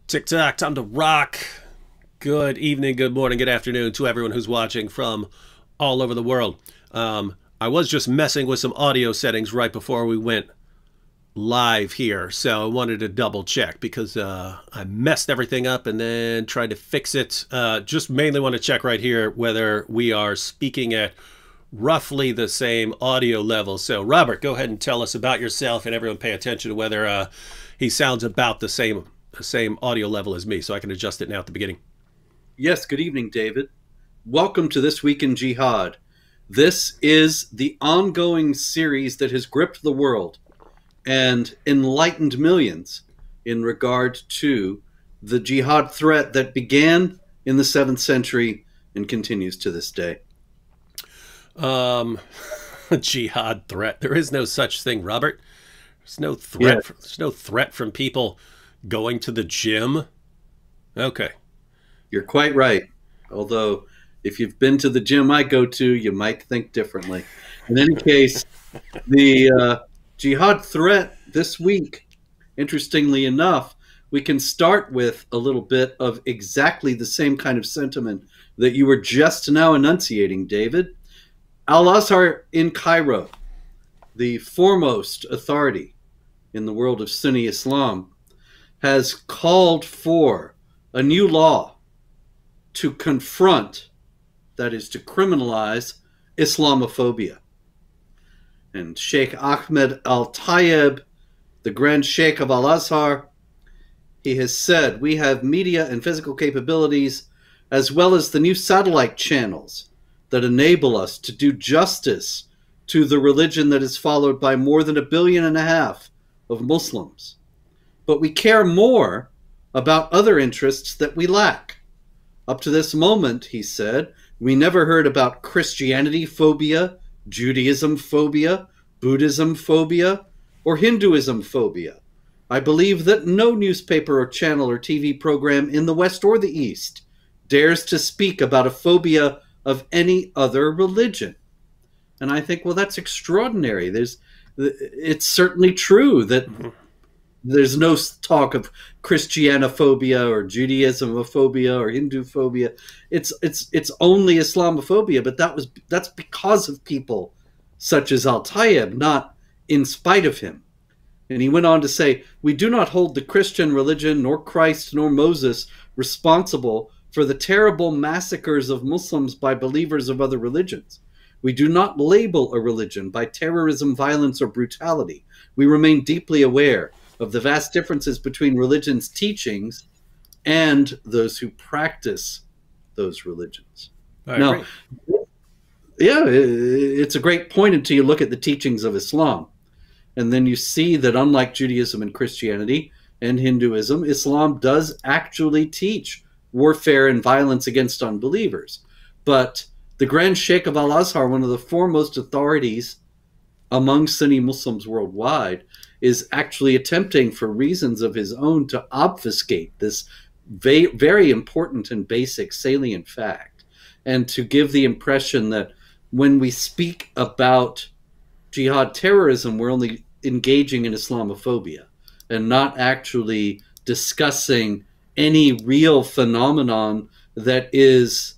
TikTok, time to rock. Good evening, good morning, good afternoon to everyone who's watching from all over the world. I was just messing with some audio settings right before we went live here, so I wanted to double check because I messed everything up and then tried to fix it. Just mainly want to check right here whether we are speaking at roughly the same audio level. So Robert, go ahead and tell us about yourself, and everyone pay attention to whether he sounds about the same audio level as me, so I can adjust it now at the beginning. Yes, good evening, David. Welcome to This Week in Jihad. This is the ongoing series that has gripped the world and enlightened millions in regard to the jihad threat that began in the 7th century and continues to this day. Jihad threat. There is no such thing, Robert. There's no threat. Yeah. There's no threat from people going to the gym. Okay. You're quite right. Although, if you've been to the gym I go to, you might think differently. In any case, the jihad threat this week, interestingly enough, we can start with a little bit of exactly the same kind of sentiment that you were just now enunciating, David. Al-Azhar in Cairo, the foremost authority in the world of Sunni Islam, has called for a new law to confront, that is, to criminalize Islamophobia. And Sheikh Ahmed Al-Tayeb, the Grand Sheikh of Al-Azhar, he has said, we have media and physical capabilities as well as the new satellite channels that enable us to do justice to the religion that is followed by more than 1.5 billion of Muslims. But we care more about other interests that we lack. Up to this moment, he said, we never heard about Christianity phobia, Judaism phobia, Buddhism phobia, or Hinduism phobia. I believe that no newspaper or channel or TV program in the West or the East dares to speak about a phobia of any other religion. And I think, well, that's extraordinary. It's certainly true that there's no talk of Christianophobia or Judaismophobia or Hindu phobia. It's only Islamophobia, but that's because of people such as Al-Tayeb, not in spite of him. And he went on to say, we do not hold the Christian religion, nor Christ, nor Moses responsible for the terrible massacres of Muslims by believers of other religions. We do not label a religion by terrorism, violence, or brutality. We remain deeply aware of the vast differences between religion's teachings and those who practice those religions. Now, yeah, it's a great point until you look at the teachings of Islam. And then you see that unlike Judaism and Christianity and Hinduism, Islam does actually teach warfare and violence against unbelievers. But the Grand Sheikh of Al-Azhar, one of the foremost authorities among Sunni Muslims worldwide, is actually attempting, for reasons of his own, to obfuscate this very important and basic salient fact, and to give the impression that when we speak about jihad terrorism, we're only engaging in Islamophobia and not actually discussing any real phenomenon that is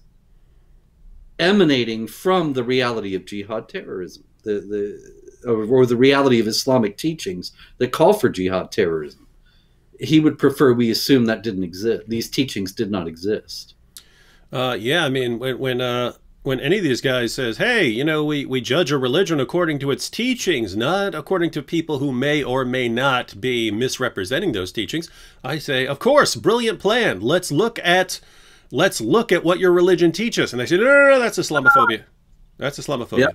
emanating from the reality of jihad terrorism, or the reality of Islamic teachings that call for jihad terrorism. He would prefer we assume that didn't exist. These teachings did not exist. Yeah, I mean, when any of these guys says, hey, you know, we judge a religion according to its teachings, not according to people who may or may not be misrepresenting those teachings, I say, of course, brilliant plan. Let's look at what your religion teaches. And they say, no, that's Islamophobia. That's Islamophobia. Yeah.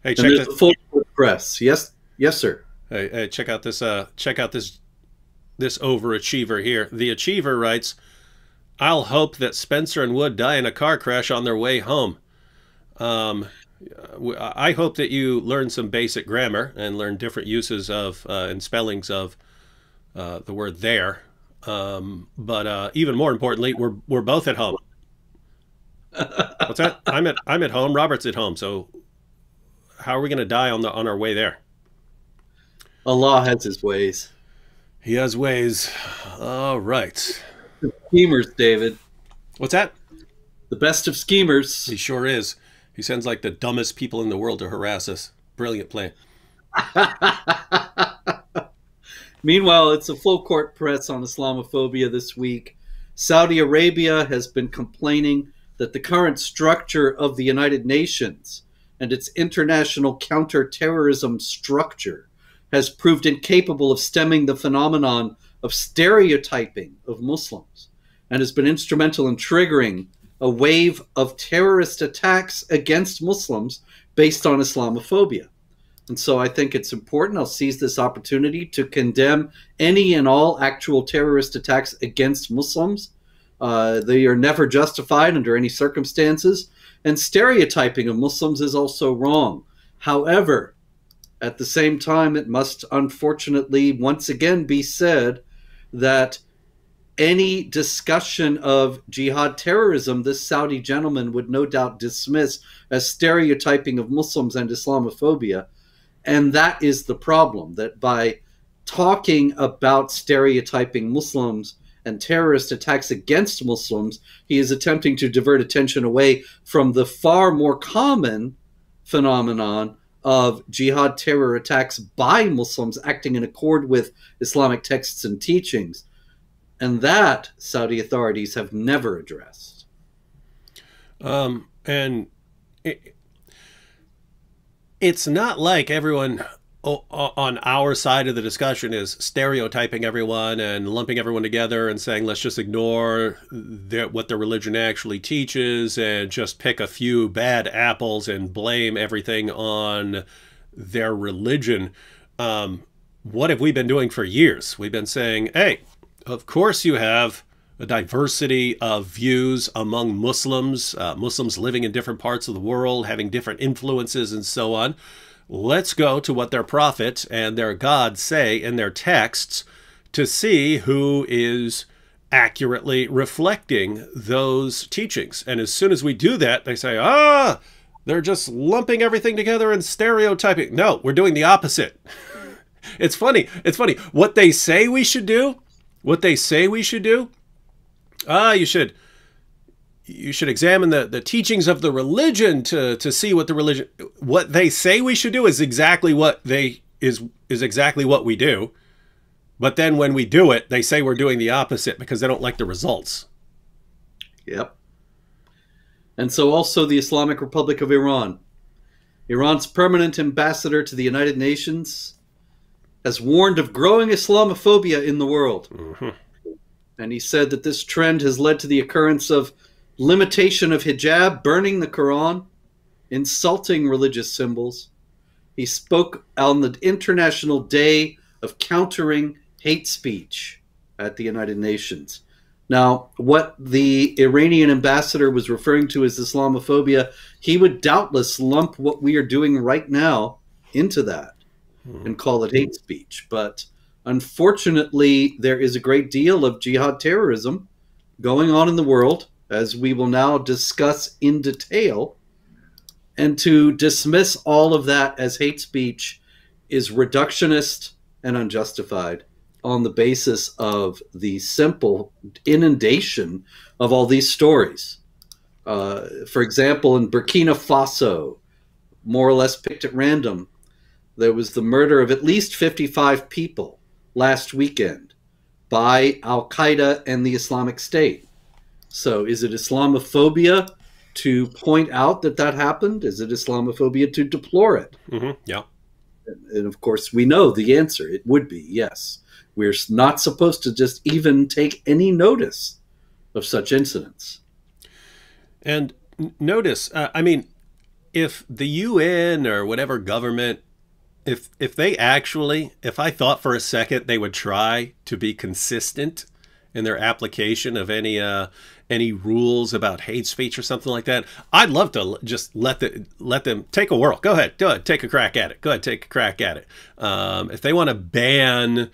Hey, check the full press. Yes, sir. Hey, check out this overachiever here. The achiever writes, I'll hope that Spencer and Wood die in a car crash on their way home. I hope that you learn some basic grammar and learn different uses of and spellings of the word there. But even more importantly, we're both at home. What's that? I'm at home. Robert's at home. So how are we going to die on our way there? Allah has his ways. He has ways. All right. Schemers, David. What's that? The best of schemers. He sure is. He sends like the dumbest people in the world to harass us. Brilliant plan. Meanwhile, it's a full court press on Islamophobia this week. Saudi Arabia has been complaining that the current structure of the United Nations and its international counterterrorism structure has proved incapable of stemming the phenomenon of stereotyping of Muslims and has been instrumental in triggering a wave of terrorist attacks against Muslims based on Islamophobia. And so I think it's important. I'll seize this opportunity to condemn any and all actual terrorist attacks against Muslims. They are never justified under any circumstances. And stereotyping of Muslims is also wrong. However, at the same time, it must unfortunately once again be said that any discussion of jihad terrorism, this Saudi gentleman would no doubt dismiss as stereotyping of Muslims and Islamophobia. And that is the problem, that by talking about stereotyping Muslims and terrorist attacks against Muslims, he is attempting to divert attention away from the far more common phenomenon of jihad terror attacks by Muslims acting in accord with Islamic texts and teachings. And that Saudi authorities have never addressed. It's not like everyone on our side of the discussion is stereotyping everyone and lumping everyone together and saying, let's just ignore what their religion actually teaches and just pick a few bad apples and blame everything on their religion. What have we been doing for years? We've been saying, hey, of course you have a diversity of views among Muslims, Muslims living in different parts of the world, having different influences and so on. Let's go to what their prophet and their God say in their texts to see who is accurately reflecting those teachings. And as soon as we do that, they say, they're just lumping everything together and stereotyping. No, we're doing the opposite. It's funny. It's funny. What they say we should do, you should examine the teachings of the religion to see what they say we should do is exactly what exactly what we do. But then when we do it, they say we're doing the opposite because they don't like the results. Yep. And so also the Islamic Republic of Iran. Iran's permanent ambassador to the United Nations has warned of growing Islamophobia in the world. Mm-hmm. And he said that this trend has led to the occurrence of limitation of hijab, burning the Quran, insulting religious symbols. He spoke on the International Day of Countering Hate Speech at the United Nations. Now, what the Iranian ambassador was referring to as Islamophobia, he would doubtless lump what we are doing right now into that and call it hate speech. But unfortunately, there is a great deal of jihad terrorism going on in the world, as we will now discuss in detail. And to dismiss all of that as hate speech is reductionist and unjustified on the basis of the simple inundation of all these stories. For example, in Burkina Faso, more or less picked at random, there was the murder of at least 55 people last weekend by Al-Qaeda and the Islamic State. So is it Islamophobia to point out that that happened? Is it Islamophobia to deplore it? Mm-hmm. Yeah. And of course, we know the answer. It would be yes. We're not supposed to just even take any notice of such incidents. And notice, I mean, if the UN or whatever government, if I thought for a second they would try to be consistent in their application of any rules about hate speech or something like that, I'd love to just let them take a whirl. Go ahead, take a crack at it. Go ahead, take a crack at it. If they want to ban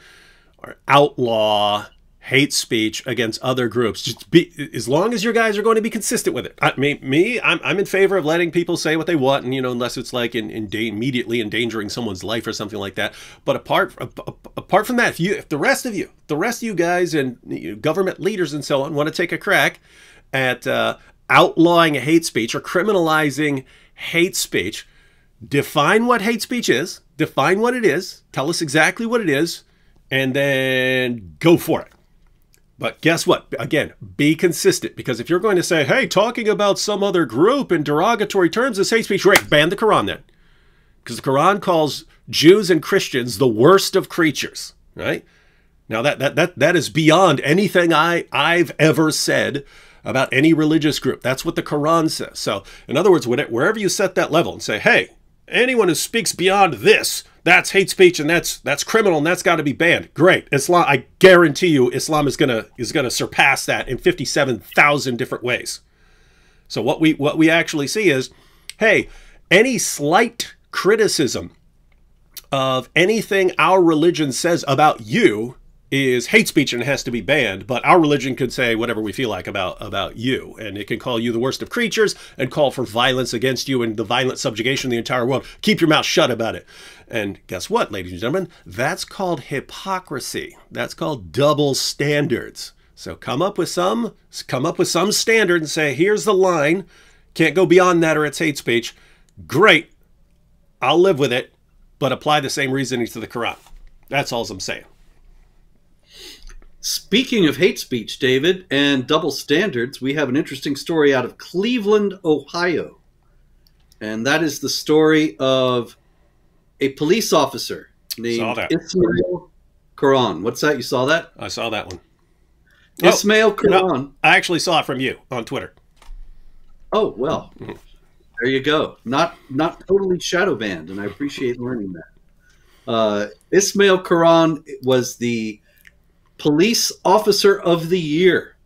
or outlaw hate speech against other groups. Just be, as long as your guys are going to be consistent with it. I'm in favor of letting people say what they want, and unless it's like immediately endangering someone's life or something like that. But apart from that, if the rest of you guys and government leaders and so on want to take a crack at outlawing hate speech or criminalizing hate speech, define what hate speech is, define what it is, tell us exactly what it is, and then go for it. But guess what? Again, be consistent, because if you're going to say, hey, talking about some other group in derogatory terms is hate speech, great, ban the Quran then. Because the Quran calls Jews and Christians the worst of creatures, right? Now that is beyond anything I've ever said about any religious group. That's what the Quran says. So in other words, wherever you set that level and say, hey, anyone who speaks beyond this, that's hate speech and that's criminal and that's got to be banned. Great. Islam, I guarantee you Islam is gonna surpass that in 57,000 different ways. So what we actually see is, hey, any slight criticism of anything our religion says about you is hate speech and it has to be banned, but our religion could say whatever we feel like about you, and it can call you the worst of creatures and call for violence against you and the violent subjugation of the entire world. Keep your mouth shut about it. And guess what, ladies and gentlemen? That's called hypocrisy. That's called double standards. So come up with some standard and say, here's the line. Can't go beyond that or it's hate speech. Great. I'll live with it, but apply the same reasoning to the Quran. That's all I'm saying. Speaking of hate speech, David, and double standards, we have an interesting story out of Cleveland, Ohio. And that is the story of a police officer named Ismail Quran. What's that? You saw that? I saw that one. Ismail Quran. No, I actually saw it from you on Twitter. Oh, well, there you go. Not totally shadow banned, and I appreciate learning that. Ismail Quran was the Police Officer of the Year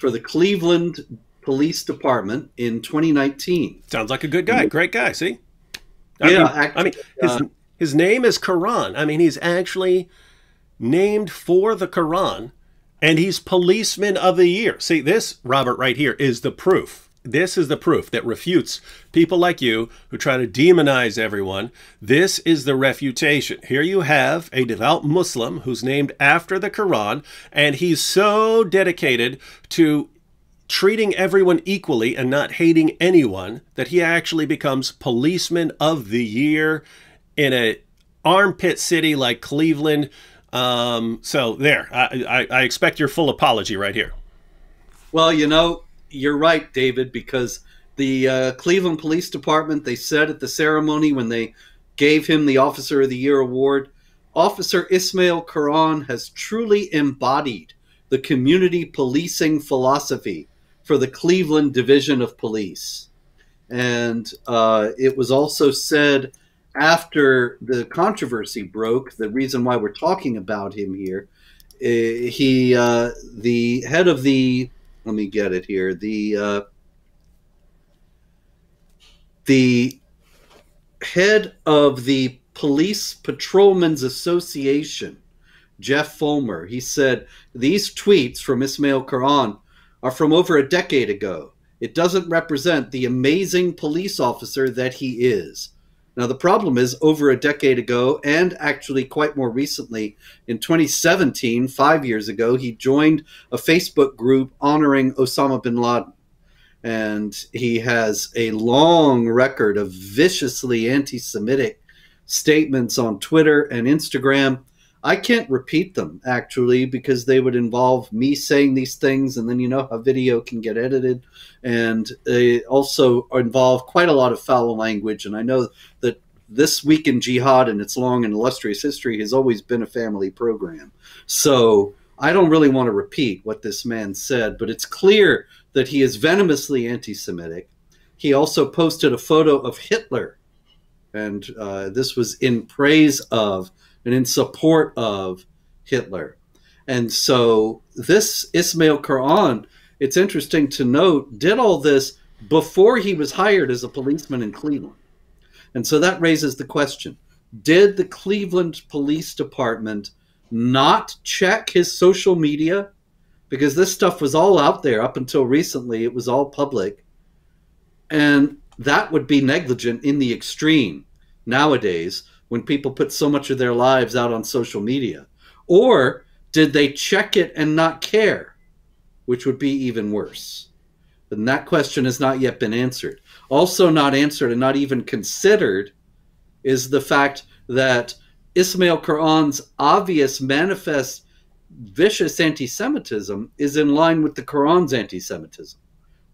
for the Cleveland Police Department in 2019. Sounds like a good guy. Great guy, see? His name is Quran. I mean, he's actually named for the Quran, and he's Policeman of the Year. See, this, Robert, right here is the proof. This is the proof that refutes people like you who try to demonize everyone. This is the refutation. Here you have a devout Muslim who's named after the Quran, and he's so dedicated to treating everyone equally and not hating anyone that he actually becomes Policeman of the Year in an armpit city like Cleveland. So there, I expect your full apology right here. Well, you're right, David, because the Cleveland Police Department, they said at the ceremony when they gave him the Officer of the Year award, Officer Ismail Quran has truly embodied the community policing philosophy for the Cleveland Division of Police. And it was also said after the controversy broke, the reason why we're talking about him here, the head of the, let me get it here, the head of the Police Patrolmen's Association, Jeff Fulmer, he said, these tweets from Ismail Quran are from over a decade ago. It doesn't represent the amazing police officer that he is. Now, the problem is, over a decade ago, and actually quite more recently, in 2017, 5 years ago, he joined a Facebook group honoring Osama bin Laden. And he has a long record of viciously anti-Semitic statements on Twitter and Instagram. I can't repeat them, actually, because they would involve me saying these things, and then you know how video can get edited. And they also involve quite a lot of foul language. And I know that This Week in Jihad and its long and illustrious history has always been a family program. So I don't really want to repeat what this man said, but it's clear that he is venomously anti-Semitic. He also posted a photo of Hitler, and this was in praise of and in support of Hitler. And so this Ismail Quran, it's interesting to note, did all this before he was hired as a policeman in Cleveland. And so that raises the question, did the Cleveland Police Department not check his social media because this stuff was all out there up until recently. It was all public. And that would be negligent in the extreme nowadays when people put so much of their lives out on social media. Or did they check it and not care, which would be even worse? And that question has not yet been answered. Also not answered and not even considered is the fact that Ismail Quran's obvious, manifest, vicious anti-Semitism is in line with the Quran's anti-Semitism,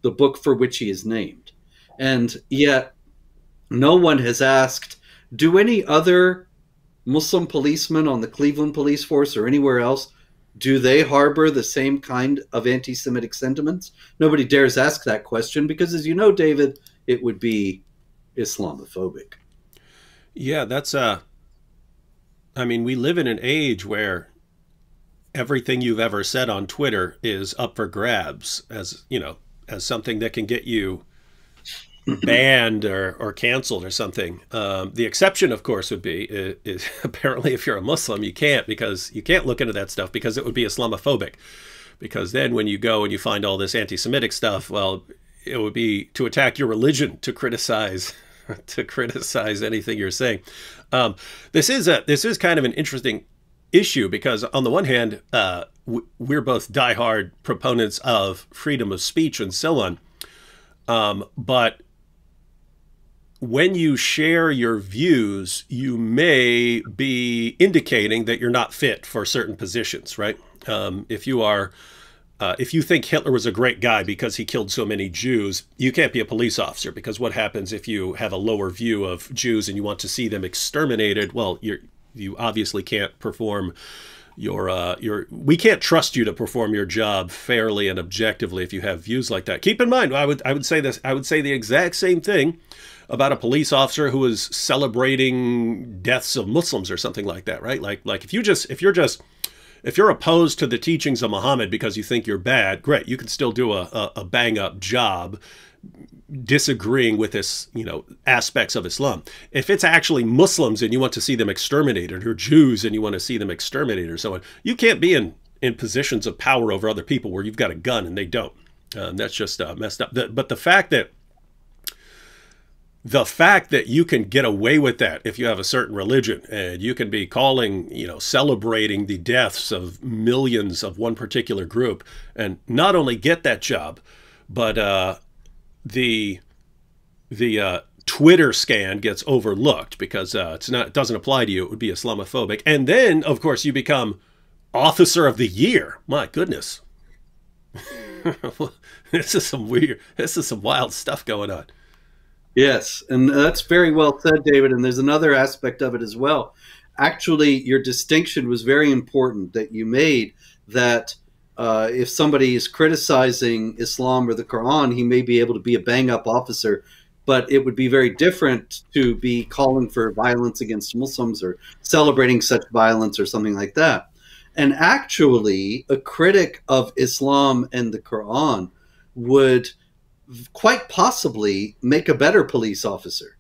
the book for which he is named. And yet no one has asked, do any other Muslim policemen on the Cleveland police force or anywhere else, do they harbor the same kind of anti-Semitic sentiments? Nobody dares ask that question because, as you know, David, it would be Islamophobic. Yeah, that's I mean, we live in an age where everything you've ever said on Twitter is up for grabs as, you know, as something that can get you banned or canceled or something. The exception, of course, would be is apparently if you're a Muslim, you can't, because you can't look into that stuff because it would be Islamophobic. Because then when you go and you find all this anti-Semitic stuff, well, it would be to attack your religion, to criticize anything you're saying. This is kind of an interesting issue because on the one hand, we're both diehard proponents of freedom of speech and so on. But when you share your views, you may be indicating that you're not fit for certain positions, right? If you think Hitler was a great guy because he killed so many Jews, you can't be a police officer, because what happens if you have a lower view of Jews and you want to see them exterminated? Well, you obviously can't perform we can't trust you to perform your job fairly and objectively if you have views like that. Keep in mind, I would say this. I would say the exact same thing about a police officer who is celebrating deaths of Muslims or something like that, right? Like if you're opposed to the teachings of Muhammad because you think you're bad, great. You can still do a bang up job disagreeing with this, you know, aspects of Islam. If it's actually Muslims and you want to see them exterminated, or Jews and you want to see them exterminated or so on, you can't be in positions of power over other people where you've got a gun and they don't. That's just messed up. But the fact that you can get away with that if you have a certain religion, and you can be calling, you know, celebrating the deaths of millions of one particular group, and not only get that job, but the Twitter scan gets overlooked because it doesn't apply to you. It would be Islamophobic. And then, of course, you become Officer of the Year. My goodness. This is some wild stuff going on. Yes, and that's very well said, David. And there's another aspect of it as well. Actually, your distinction was very important that you made, that if somebody is criticizing Islam or the Quran, he may be able to be a bang-up officer, but it would be very different to be calling for violence against Muslims or celebrating such violence or something like that. And actually, a critic of Islam and the Quran would quite possibly make a better police officer,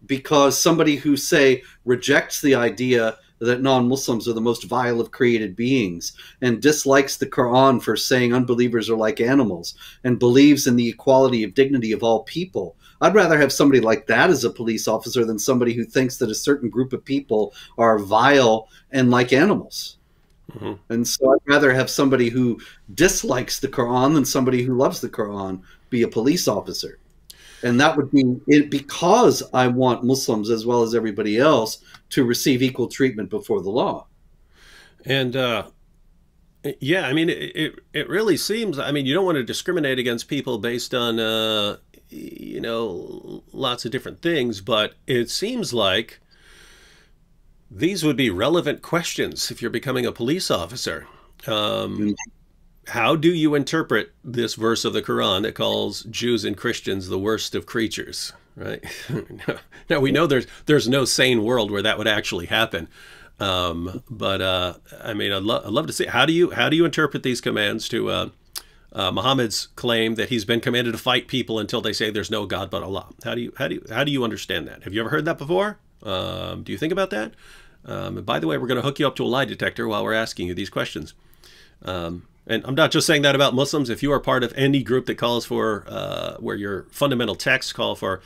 because somebody who, say, rejects the idea that non-Muslims are the most vile of created beings and dislikes the Quran for saying unbelievers are like animals and believes in the equality of dignity of all people. I'd rather have somebody like that as a police officer than somebody who thinks that a certain group of people are vile and like animals. Mm-hmm. And so I'd rather have somebody who dislikes the Quran than somebody who loves the Quran be a police officer. And that would be it, because I want Muslims, as well as everybody else, to receive equal treatment before the law. And yeah, I mean, it really seems, I mean, you don't want to discriminate against people based on, you know, lots of different things, but it seems like these would be relevant questions if you're becoming a police officer. How do you interpret this verse of the Quran that calls Jews and Christians the worst of creatures, right? Now, we know there's no sane world where that would actually happen. But I mean, I'd love to see, how do you interpret these commands to Muhammad's claim that he's been commanded to fight people until they say there's no God but Allah? How do you understand that? Have you ever heard that before? Do you think about that? And by the way, we're going to hook you up to a lie detector while we're asking you these questions. And I'm not just saying that about Muslims. If you are part of any group that calls for, where your fundamental texts call for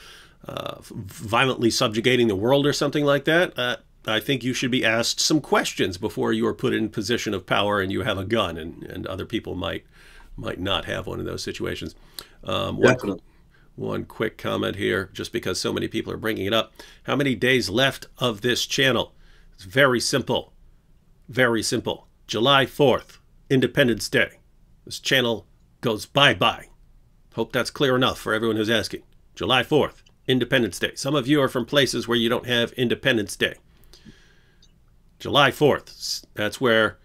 violently subjugating the world or something like that, I think you should be asked some questions before you are put in position of power and you have a gun, and other people might not have one in those situations. One quick comment here, just because so many people are bringing it up. How many days left of this channel? It's very simple. Very simple. July 4th, Independence Day. This channel goes bye-bye. Hope that's clear enough for everyone who's asking. July 4th, Independence Day. Some of you are from places where you don't have Independence Day. July 4th, that's where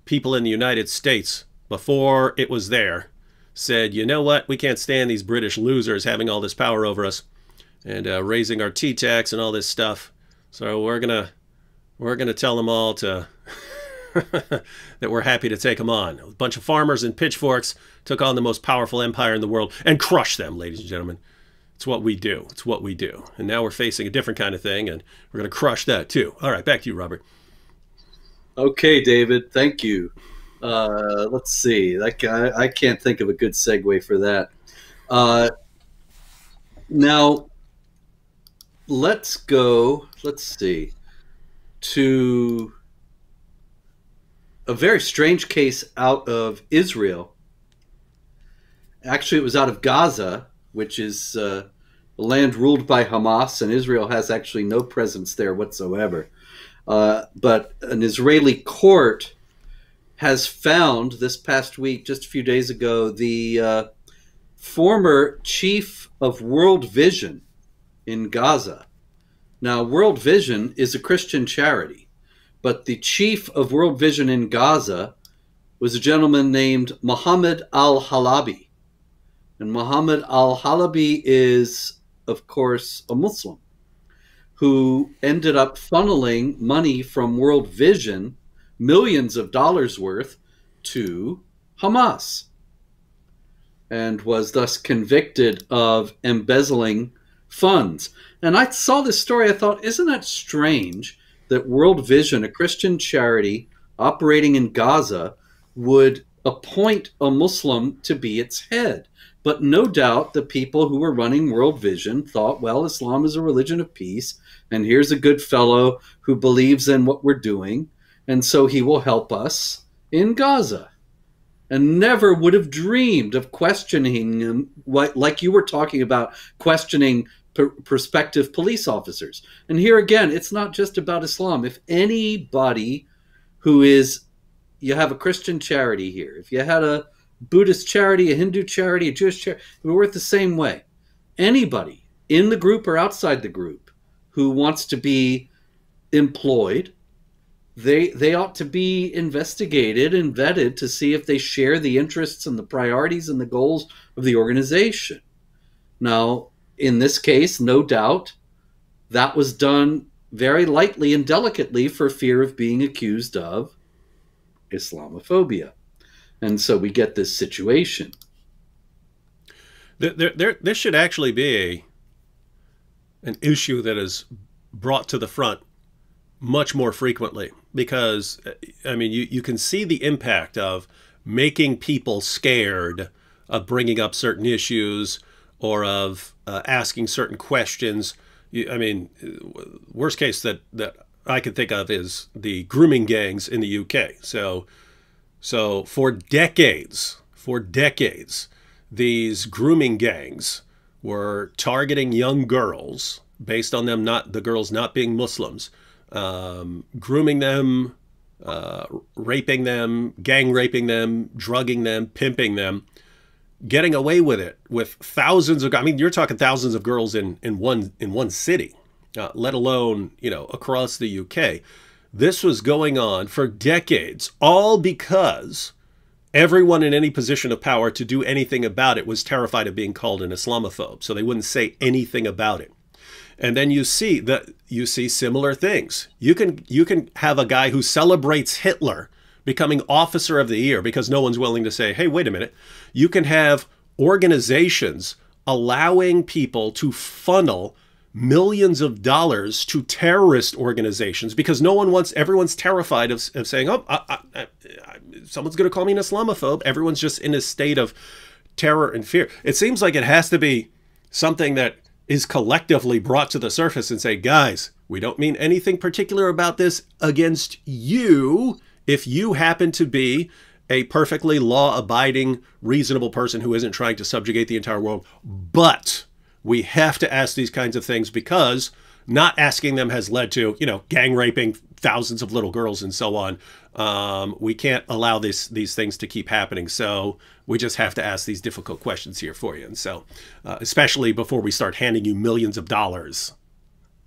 people in the United States, before it was there, said, you know what, we can't stand these British losers having all this power over us and raising our tea tax and all this stuff. So we're gonna tell them all to that we're happy to take them on. A bunch of farmers and pitchforks took on the most powerful empire in the world and crushed them, ladies and gentlemen. It's what we do. It's what we do. And now we're facing a different kind of thing, and we're going to crush that too. All right, back to you, Robert. Okay, David. Thank you. Let's see. I can't think of a good segue for that. Now, let's go, let's see, to a very strange case out of Israel. Actually, it was out of Gaza, which is a land ruled by Hamas, and Israel has actually no presence there whatsoever. But an Israeli court has found this past week, just a few days ago, the former chief of World Vision in Gaza. Now, World Vision is a Christian charity, but the chief of World Vision in Gaza was a gentleman named Mohammed al-Halabi. And Mohammed al-Halabi is, of course, a Muslim who ended up funneling money from World Vision, millions of dollars worth, to Hamas, and was thus convicted of embezzling funds. And I saw this story, I thought, isn't that strange that World Vision, a Christian charity operating in Gaza, would appoint a Muslim to be its head? But no doubt the people who were running World Vision thought, well, Islam is a religion of peace, and here's a good fellow who believes in what we're doing, and so he will help us in Gaza. And never would have dreamed of questioning him, like you were talking about, questioning prospective police officers. And here again, it's not just about Islam. If anybody who is, you have a Christian charity here, if you had a Buddhist charity, a Hindu charity, a Jewish charity, we work the same way. Anybody in the group or outside the group who wants to be employed, they ought to be investigated and vetted to see if they share the interests and the priorities and the goals of the organization. Now, in this case, no doubt, that was done very lightly and delicately for fear of being accused of Islamophobia. And so we get this situation. This should actually be an issue that is brought to the front much more frequently, because, I mean, you can see the impact of making people scared of bringing up certain issues or of asking certain questions. I mean, worst case that I could think of is the grooming gangs in the UK. So for decades, these grooming gangs were targeting young girls based on them the girls not being Muslims, grooming them, raping them, gang raping them, drugging them, pimping them, getting away with it with thousands of, I mean, you're talking thousands of girls in one city, let alone, across the UK. This was going on for decades, all because everyone in any position of power to do anything about it was terrified of being called an Islamophobe, so they wouldn't say anything about it. And then you see similar things. You can have a guy who celebrates Hitler becoming Officer of the Year because no one's willing to say, hey, wait a minute. You can have organizations allowing people to funnel millions of dollars to terrorist organizations because everyone's terrified of saying, oh, someone's going to call me an Islamophobe. Everyone's just in a state of terror and fear. It seems like it has to be something that is collectively brought to the surface and say, guys, we don't mean anything particular about this against you if you happen to be a perfectly law-abiding, reasonable person who isn't trying to subjugate the entire world. But we have to ask these kinds of things because not asking them has led to, gang raping thousands of little girls and so on. We can't allow these things to keep happening. So we just have to ask these difficult questions here for you. And so, especially before we start handing you millions of dollars,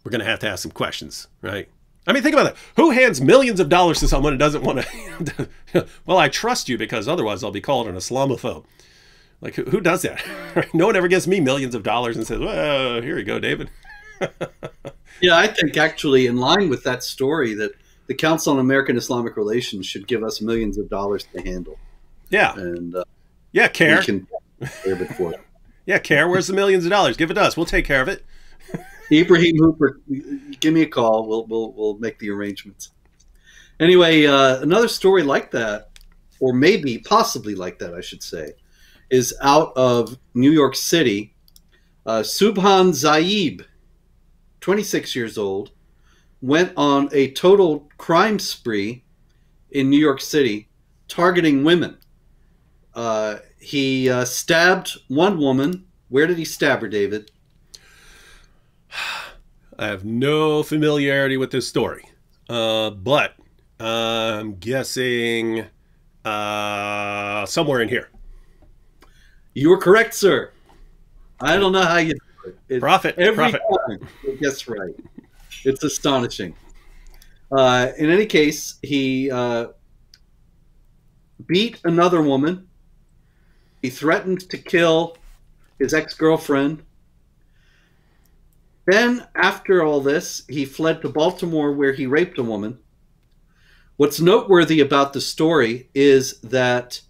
we're going to ask some questions, right? I mean, think about that. Who hands millions of dollars to someone who doesn't want to? Well, I trust you because otherwise I'll be called an Islamophobe. Like, who does that? No one ever gives me millions of dollars and says, well, here you go, David. Yeah, I think actually in line with that story that the Council on American Islamic Relations should give us millions of dollars to handle. Yeah. And yeah, CARE. We can before. Yeah, CARE. Where's the millions of dollars? Give it to us. We'll take care of it. Ibrahim Hooper, give me a call. We'll make the arrangements. Anyway, another story like that, or maybe possibly like that, I should say, is out of New York City. Subhan Zaib, 26 years old, went on a total crime spree in New York City, targeting women. He stabbed one woman. Where did he stab her, David? I have no familiarity with this story, but I'm guessing somewhere in here. You were correct, sir. I don't know how you do it. Profit. Every time you guess right. It's astonishing. In any case, he beat another woman. He threatened to kill his ex-girlfriend. Then, after all this, he fled to Baltimore where he raped a woman. What's noteworthy about the story is that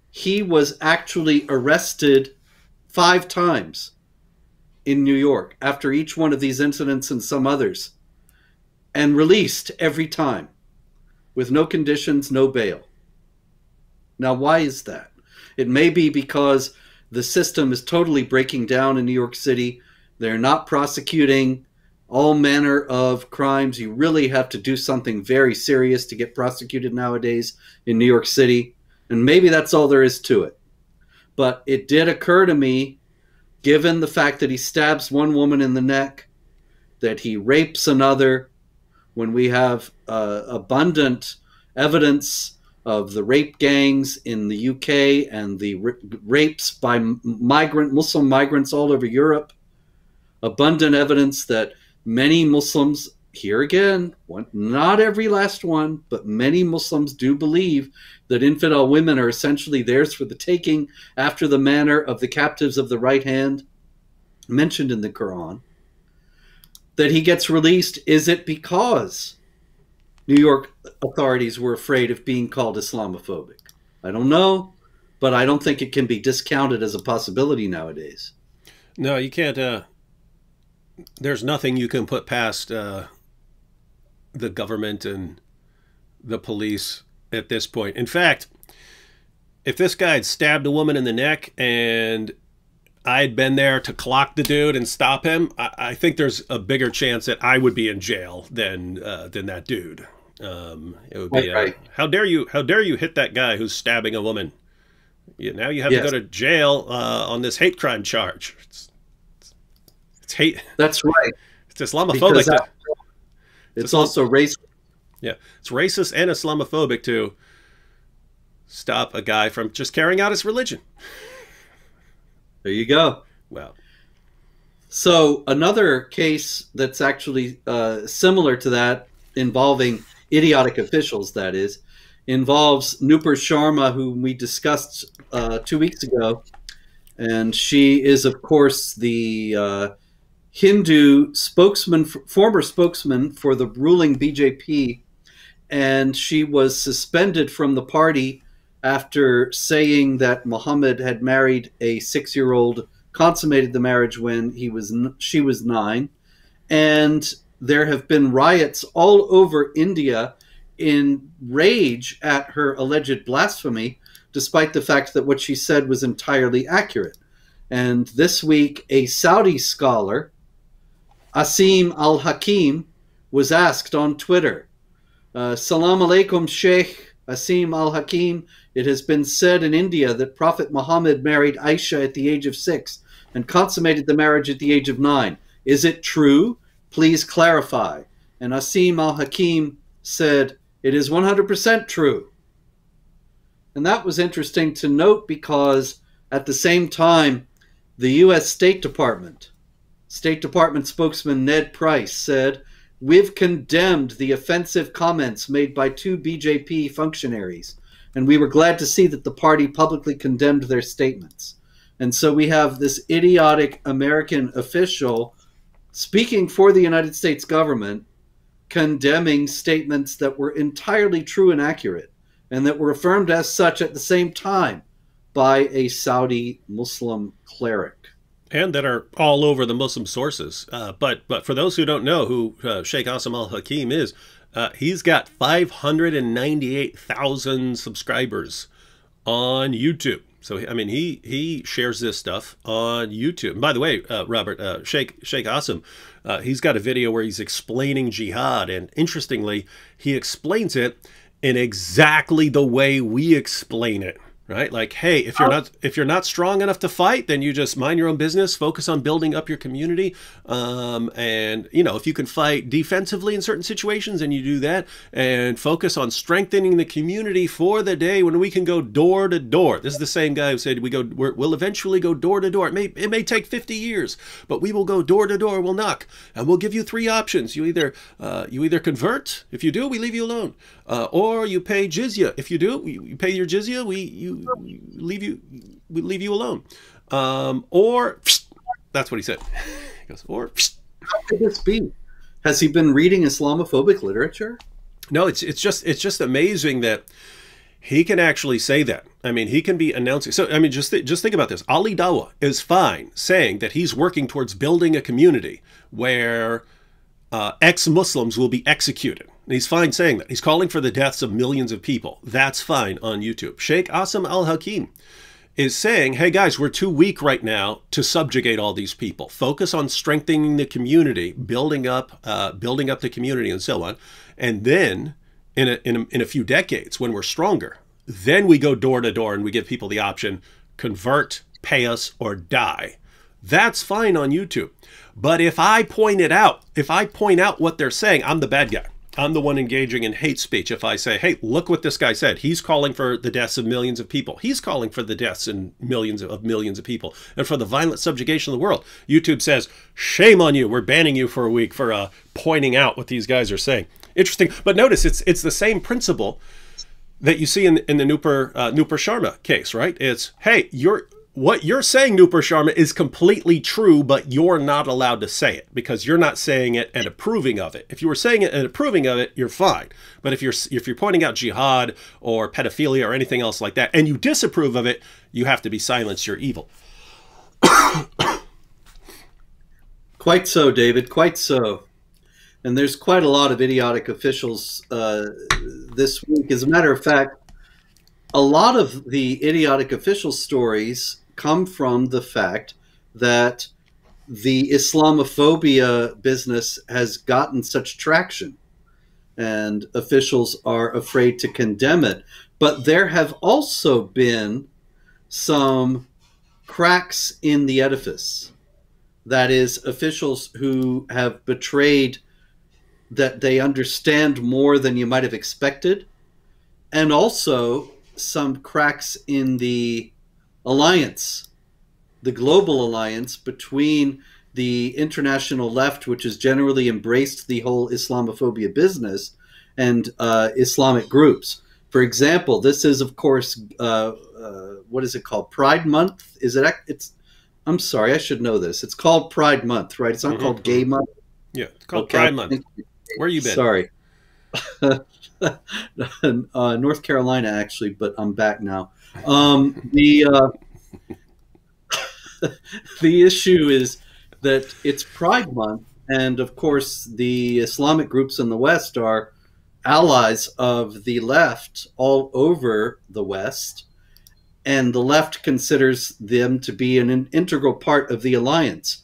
he was actually arrested 5 times in New York after each one of these incidents and some others, and released every time with no conditions, no bail. Now, why is that? It may be because the system is totally breaking down in New York City. They're not prosecuting all manner of crimes. You really have to do something very serious to get prosecuted nowadays in New York City. And maybe that's all there is to it. But it did occur to me, given the fact that he stabs one woman in the neck, that he rapes another, when we have abundant evidence of the rape gangs in the UK and the rapes by Muslim migrants all over Europe, abundant evidence that many Muslims, here again, not every last one, but many Muslims do believe that infidel women are essentially theirs for the taking after the manner of the captives of the right hand mentioned in the Quran, that he gets released. Is it because New York authorities were afraid of being called Islamophobic? I don't know, but I don't think it can be discounted as a possibility nowadays. No, you can't. There's nothing you can put past the government and the police at this point. In fact, if this guy had stabbed a woman in the neck and I'd been there to clock the dude and stop him, I think there's a bigger chance that I would be in jail than that dude. It would be right. How dare you hit that guy who's stabbing a woman? Now you have to go to jail on this hate crime charge. It's hate. That's right. It's Islamophobic. It's also racist. Yeah, it's racist and Islamophobic to stop a guy from just carrying out his religion. There you go. Well, so another case that's actually similar to that, involving idiotic officials, that is, involves Nupur Sharma, whom we discussed 2 weeks ago. And she is, of course, the Hindu spokesman, former spokesman for the ruling BJP. And she was suspended from the party after saying that Muhammad had married a 6-year-old, consummated the marriage when she was 9. And there have been riots all over India in rage at her alleged blasphemy, despite the fact that what she said was entirely accurate. And this week, a Saudi scholar, Asim al-Hakim, was asked on Twitter, Salam alaikum, Sheikh Asim al-Hakim. It has been said in India that Prophet Muhammad married Aisha at the age of 6 and consummated the marriage at the age of 9. Is it true? Please clarify. And Asim al-Hakim said, it is 100% true. And that was interesting to note because at the same time, the U.S. State Department spokesman Ned Price said, we've condemned the offensive comments made by 2 BJP functionaries, and we were glad to see that the party publicly condemned their statements. And so we have this idiotic American official speaking for the United States government, condemning statements that were entirely true and accurate, and that were affirmed as such at the same time by a Saudi Muslim cleric. And that are all over the Muslim sources. But for those who don't know who Sheikh Asim al-Hakim is, he's got 598,000 subscribers on YouTube. So, I mean, he shares this stuff on YouTube. And by the way, Robert, Sheikh Asim, he's got a video where he's explaining jihad. And interestingly, he explains it in exactly the way we explain it. Right? Like, hey, if you're not strong enough to fight, then you just mind your own business, focus on building up your community. And, you know, if you can fight defensively in certain situations and you do that and focus on strengthening the community for the day when we can go door to door. This is the same guy who said we'll eventually go door to door. It may take 50 years, but we will go door to door. We'll knock and we'll give you 3 options. You either convert. If you do, we leave you alone. Or you pay jizya. If you do, you pay your jizya, we leave you alone. Or that's what he said. He goes, or how could this be? Has he been reading Islamophobic literature? No, it's just amazing that he can actually say that. I mean, he can be announcing. So, I mean, just think about this. Ali Dawah is fine saying that he's working towards building a community where ex-Muslims will be executed. And he's fine saying that. He's calling for the deaths of millions of people. That's fine on YouTube. Sheikh Asim al-Hakim is saying, hey guys, we're too weak right now to subjugate all these people. Focus on strengthening the community, building up the community and so on. And then in a few decades, when we're stronger, then we go door to door and we give people the option, convert, pay us, or die. That's fine on YouTube. But if I point out what they're saying, I'm the bad guy. I'm the one engaging in hate speech. If I say, hey, look what this guy said. He's calling for the deaths of millions of people. He's calling for the deaths of millions of people and for the violent subjugation of the world. YouTube says, shame on you. We're banning you for a week for pointing out what these guys are saying. Interesting. But notice it's the same principle that you see in the Nupur Sharma case, right? It's, hey, what you're saying, Nupur Sharma, is completely true, but you're not allowed to say it because you're not saying it and approving of it. If you were saying it and approving of it, you're fine. But if you're pointing out jihad or pedophilia or anything else like that, and you disapprove of it, you have to be silenced. You're evil. Quite so, David. Quite so. And there's quite a lot of idiotic officials this week. As a matter of fact, a lot of the idiotic official stories come from the fact that the Islamophobia business has gotten such traction and officials are afraid to condemn it. But there have also been some cracks in the edifice. That is, officials who have betrayed that they understand more than you might have expected, and also some cracks in the alliance, the global alliance between the international left, which has generally embraced the whole Islamophobia business, and Islamic groups. For example, this is, of course, what is it called? Pride Month? Is it? It's. I'm sorry, I should know this. It's called Pride Month, right? It's not called Gay Month. Yeah, it's called Pride Month. Where you been? Sorry. North Carolina, actually, but I'm back now. The issue is that it's Pride Month, and of course, the Islamic groups in the West are allies of the left all over the West, and the left considers them to be an integral part of the alliance.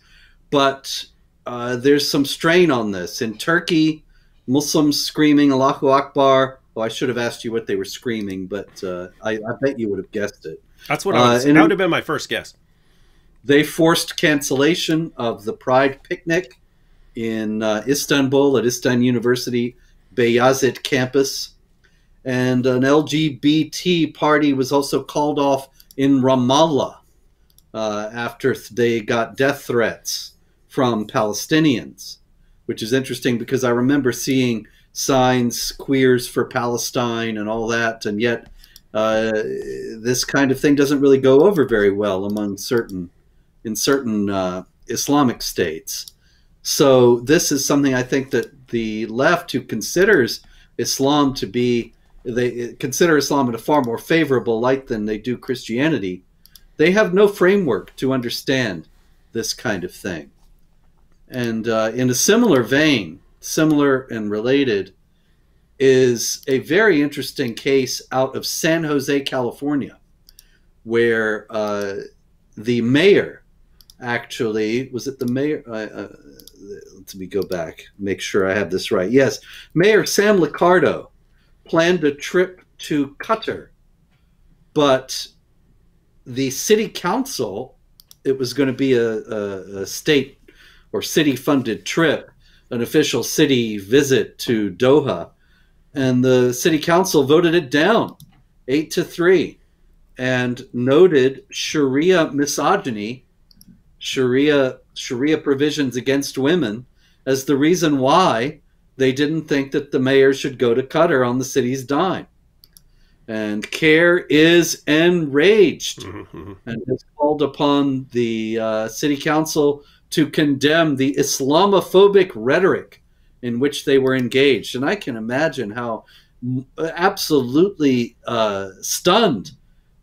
But there's some strain on this. In Turkey, Muslims screaming Allahu Akbar. Oh, I should have asked you what they were screaming, but I bet you would have guessed it. That's what that would have been my first guess. They forced cancellation of the Pride picnic in Istanbul at Istan University Beyazıt campus. And an LGBT party was also called off in Ramallah after they got death threats from Palestinians, which is interesting because I remember seeing signs, queers for Palestine and all that, and yet this kind of thing doesn't really go over very well among certain Islamic states. So this is something I think that the left, who considers Islam to be, they consider Islam in a far more favorable light than they do Christianity, they have no framework to understand this kind of thing. And in a similar vein, similar and related, is a very interesting case out of San Jose, California, where the mayor, actually, was it the mayor? Let me go back, make sure I have this right. Yes, Mayor Sam Liccardo planned a trip to Qatar, but the city council, it was going to be a state or city-funded trip, an official city visit to Doha, and the city council voted it down 8-3 and noted Sharia misogyny, Sharia provisions against women, as the reason why they didn't think that the mayor should go to Qatar on the city's dime. And CARE is enraged and has called upon the city council to condemn the Islamophobic rhetoric in which they were engaged. And I can imagine how absolutely stunned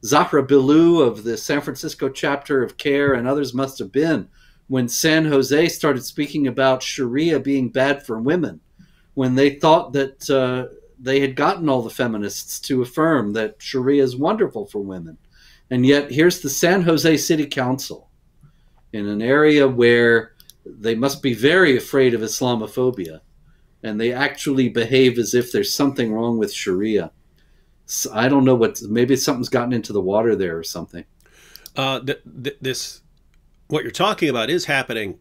Zahra Bilou of the San Francisco chapter of CARE and others must have been when San Jose started speaking about Sharia being bad for women, when they thought that they had gotten all the feminists to affirm that Sharia is wonderful for women. And yet here's the San Jose City Council in an area where they must be very afraid of Islamophobia, and they actually behave as if there's something wrong with Sharia. So I don't know maybe something's gotten into the water there or something. What you're talking about is happening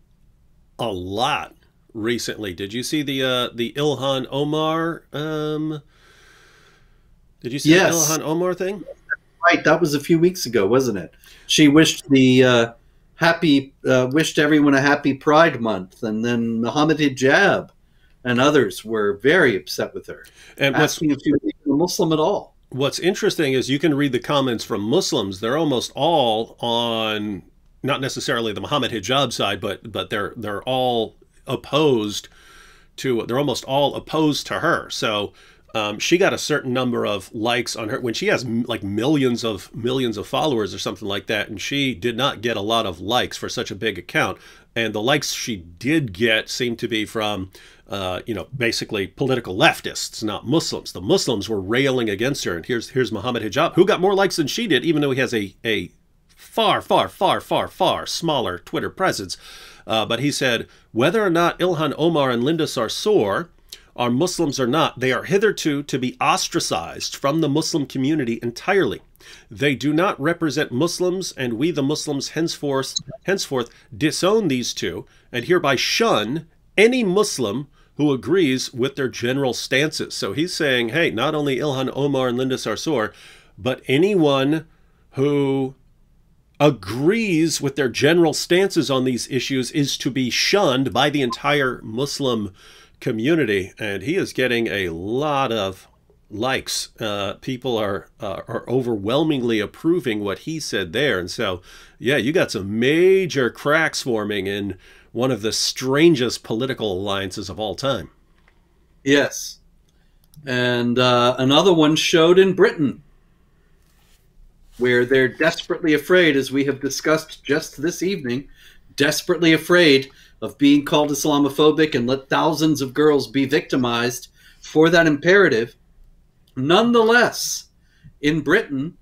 a lot recently. Did you see the Ilhan Omar? Did you see the Ilhan Omar thing? Right, that was a few weeks ago, wasn't it? She wished wished everyone a happy Pride Month, and then Muhammad Hijab and others were very upset with her, and asking if she was even a Muslim at all. What's interesting is you can read the comments from Muslims. They're almost all on, not necessarily the Muhammad Hijab side, but they're all opposed to, they're almost all opposed to her. So she got a certain number of likes on her when she has like millions of followers or something like that, and she did not get a lot of likes for such a big account. And the likes she did get seemed to be from basically political leftists, not Muslims. The Muslims were railing against her, and here's Muhammad Hijab, who got more likes than she did, even though he has a far smaller Twitter presence. But he said, whether or not Ilhan Omar and Linda Sarsour are Muslims or not, they are hitherto to be ostracized from the Muslim community entirely. They do not represent Muslims, and we the Muslims henceforth disown these two, and hereby shun any Muslim who agrees with their general stances. So he's saying, hey, not only Ilhan Omar and Linda Sarsour, but anyone who agrees with their general stances on these issues is to be shunned by the entire Muslim community. And he is getting a lot of likes. People are overwhelmingly approving what he said there. And so, yeah, you got some major cracks forming in one of the strangest political alliances of all time. Yes. And another one showed in Britain, where they're desperately afraid, as we have discussed just this evening, desperately afraid of being called Islamophobic and let thousands of girls be victimized for that imperative. Nonetheless, in Britain,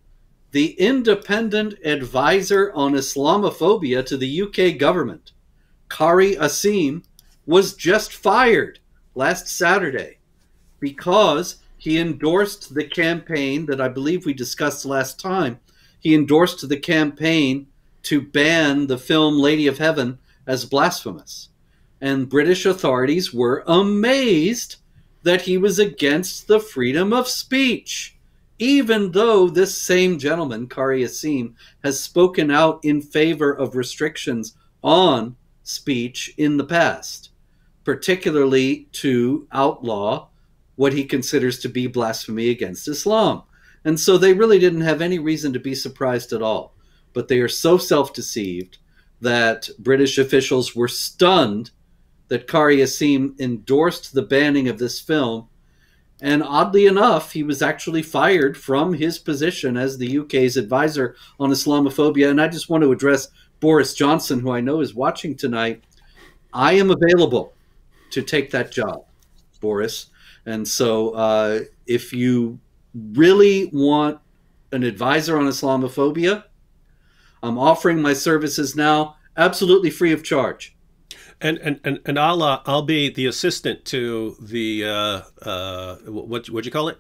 the independent advisor on Islamophobia to the UK government, Kari Asim, was just fired last Saturday because he endorsed the campaign that I believe we discussed last time. He endorsed the campaign to ban the film Lady of Heaven as blasphemous. And British authorities were amazed that he was against the freedom of speech, even though this same gentleman, Kari Asim, has spoken out in favor of restrictions on speech in the past, particularly to outlaw what he considers to be blasphemy against Islam. And so they really didn't have any reason to be surprised at all. But they are so self-deceived that British officials were stunned that Kari Asim endorsed the banning of this film. And oddly enough, he was actually fired from his position as the UK's advisor on Islamophobia. And I just want to address Boris Johnson, who I know is watching tonight. I am available to take that job, Boris. And so if you really want an advisor on Islamophobia, I'm offering my services now, absolutely free of charge. And I'll be the assistant to the what'd you call it?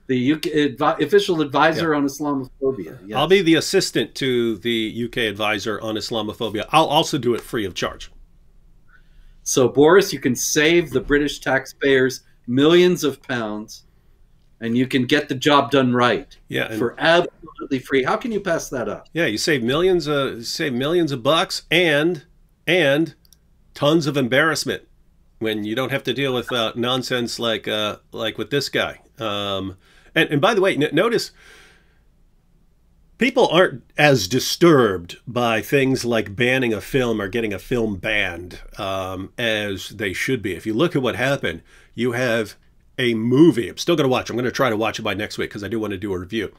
The UK official advisor on Islamophobia. Yes. I'll be the assistant to the UK advisor on Islamophobia. I'll also do it free of charge. So, Boris, you can save the British taxpayers millions of pounds, and you can get the job done right. Yeah, for absolutely free. How can you pass that up? Yeah, you save millions of bucks and tons of embarrassment when you don't have to deal with nonsense like with this guy. And by the way, notice people aren't as disturbed by things like banning a film or getting a film banned as they should be. If you look at what happened, you have a movie. I'm still going to watch. I'm going to try to watch it by next week because I do want to do a review.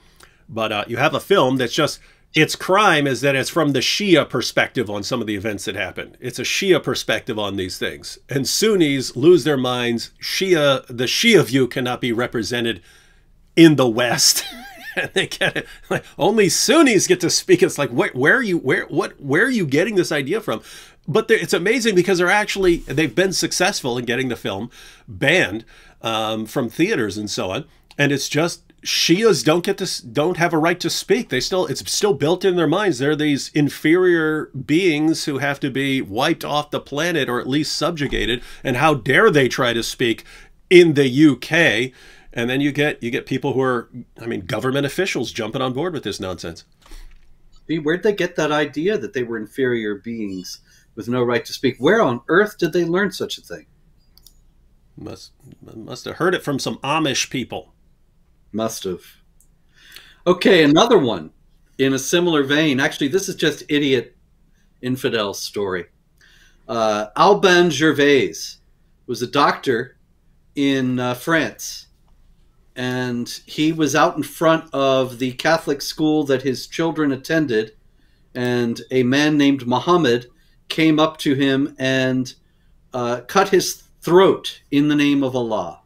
But you have a film that's just, its crime is that it's from the Shia perspective on some of the events that happened. It's a Shia perspective on these things. And Sunnis lose their minds. The Shia view cannot be represented in the West. And they get it. Like, only Sunnis get to speak. It's like, where are you getting this idea from? But it's amazing because they've been successful in getting the film banned from theaters and so on. And it's just, Shias don't have a right to speak. It's still built in their minds. They're these inferior beings who have to be wiped off the planet or at least subjugated. And how dare they try to speak in the UK? And then you get people who are, I mean, government officials jumping on board with this nonsense. Where'd they get that idea that they were inferior beings with no right to speak? Where on earth did they learn such a thing? Must have heard it from some Amish people. Must have. Okay, another one in a similar vein. Actually, this is just idiot infidel story. Alban Gervais was a doctor in France, and he was out in front of the Catholic school that his children attended, and a man named Muhammad came up to him and cut his throat in the name of Allah.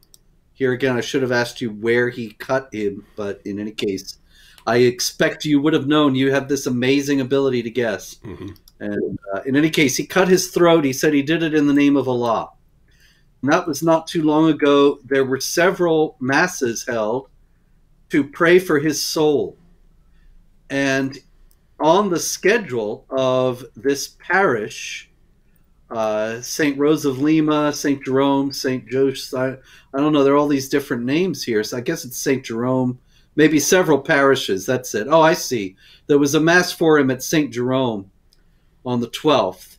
Here again, I should have asked you where he cut him, but in any case, I expect you would have known. You have this amazing ability to guess. Mm-hmm. And in any case, he cut his throat. He said he did it in the name of Allah. And that was not too long ago. There were several masses held to pray for his soul. And on the schedule of this parish, St. Rose of Lima, St. Jerome, St. Joseph, I don't know, there are all these different names here. So I guess it's St. Jerome, maybe several parishes, that's it. Oh, I see. There was a mass for him at St. Jerome on the 12th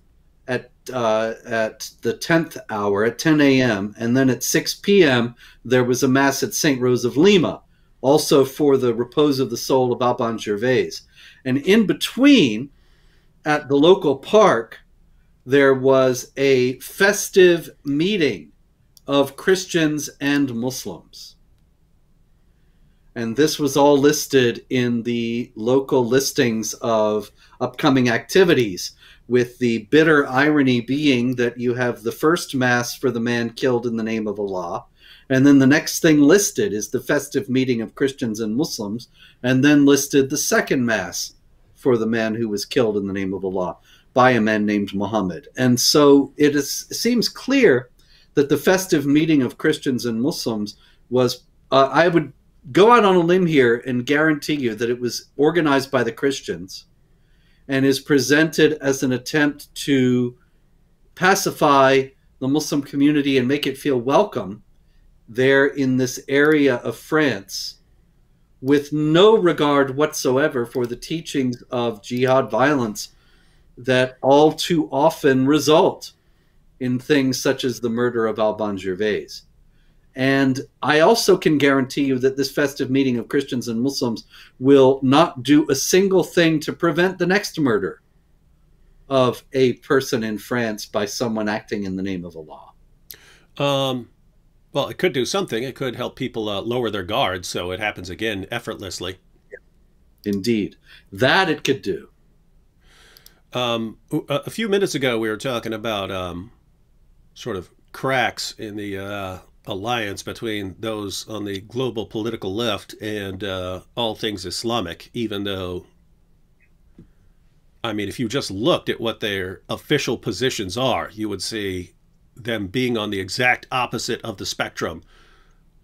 at the 10th hour at 10 a.m. And then at 6 p.m. there was a mass at St. Rose of Lima, also for the repose of the soul of Alban Gervais. And in between, at the local park, there was a festive meeting of Christians and Muslims. And this was all listed in the local listings of upcoming activities, with the bitter irony being that you have the first mass for the man killed in the name of Allah, And then the next thing listed is the festive meeting of Christians and Muslims, and then listed the second mass for the man who was killed in the name of Allah by a man named Muhammad. And so it seems clear that the festive meeting of Christians and Muslims was, I would go out on a limb here and guarantee you that it was organized by the Christians and is presented as an attempt to pacify the Muslim community and make it feel welcome there in this area of France, with no regard whatsoever for the teachings of jihad violence that all too often result in things such as the murder of Alban Gervais. And I also can guarantee you that this festive meeting of Christians and Muslims will not do a single thing to prevent the next murder of a person in France by someone acting in the name of Allah. Well, it could do something. It could help people lower their guard so it happens again effortlessly. Indeed. That it could do. A few minutes ago, we were talking about sort of cracks in the alliance between those on the global political left and all things Islamic, even though, I mean, if you just looked at what their official positions are, you would see them being on the exact opposite of the spectrum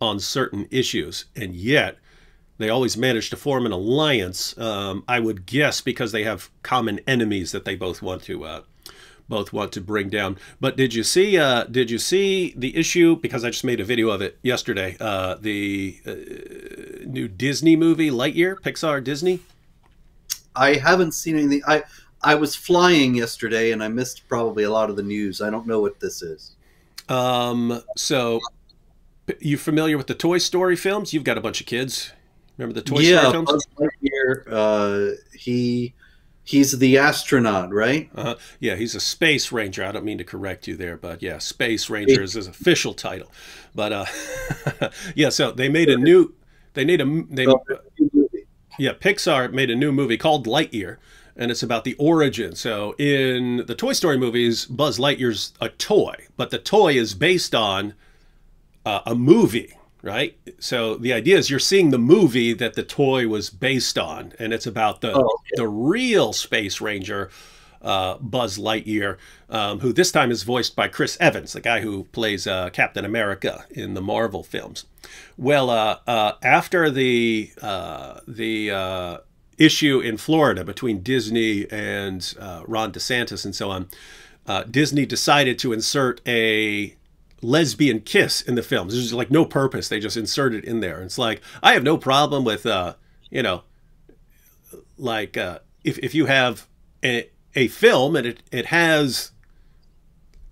on certain issues. And yet they always manage to form an alliance, I would guess because they have common enemies that they both want to bring down. But did you see the issue, because I just made a video of it yesterday, the new Disney movie Lightyear, Pixar Disney? I haven't seen anything. I was flying yesterday and I missed probably a lot of the news. I don't know what this is. So you familiar with the Toy Story films? You've got a bunch of kids. Remember the Toy Story films? Buzz Lightyear, he's the astronaut, right? Yeah, he's a space ranger. I don't mean to correct you there, but yeah, Space Ranger is his official title. But yeah, so they made a new, yeah, Pixar made a new movie called Lightyear, and it's about the origin. So in the Toy Story movies, Buzz Lightyear's a toy, but the toy is based on a movie, right? So the idea is you're seeing the movie that the toy was based on, and it's about the real Space Ranger, Buzz Lightyear, who this time is voiced by Chris Evans, the guy who plays Captain America in the Marvel films. Well, after the issue in Florida between Disney and Ron DeSantis and so on, Disney decided to insert a lesbian kiss in the films. There's like no purpose. They just insert it in there. And it's like, I have no problem with, you know, like if you have a film and it has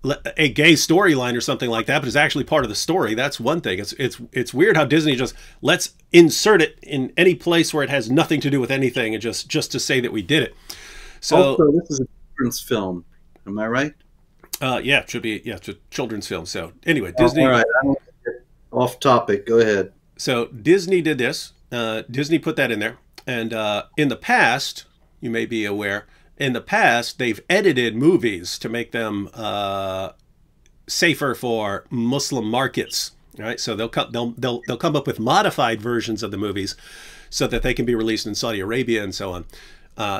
a gay storyline or something like that, but it's actually part of the story, that's one thing. It's weird how Disney just let's insert it in any place where it has nothing to do with anything, and just to say that we did it. So also, this is a children's film, am I right? Yeah, it should be. Yeah, it's a children's film. So anyway, Disney. All right, I don't get off topic. Go ahead. So Disney did this. Disney put that in there, and in the past, you may be aware, in the past they've edited movies to make them safer for Muslim markets. Right? So they'll come up with modified versions of the movies so that they can be released in Saudi Arabia and so on.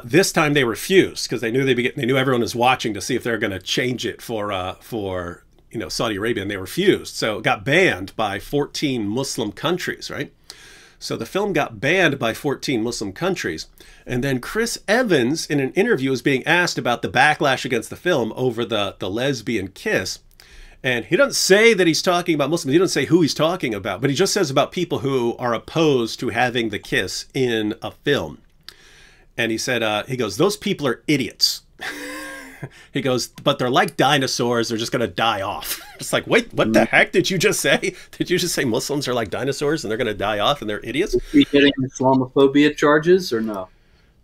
This time they refused because they knew everyone was watching to see if they're going to change it for Saudi Arabia, and they refused. So it got banned by 14 Muslim countries, right? So the film got banned by 14 Muslim countries, and then Chris Evans in an interview was being asked about the backlash against the film over the lesbian kiss, and he doesn't say that he's talking about Muslims. He doesn't say who he's talking about, but he just says about people who are opposed to having the kiss in a film. And he said, he goes, those people are idiots. He goes, but they're like dinosaurs. They're just going to die off. It's like, wait, what the heck did you just say? Did you just say Muslims are like dinosaurs and they're going to die off and they're idiots? Is he getting Islamophobia charges or no?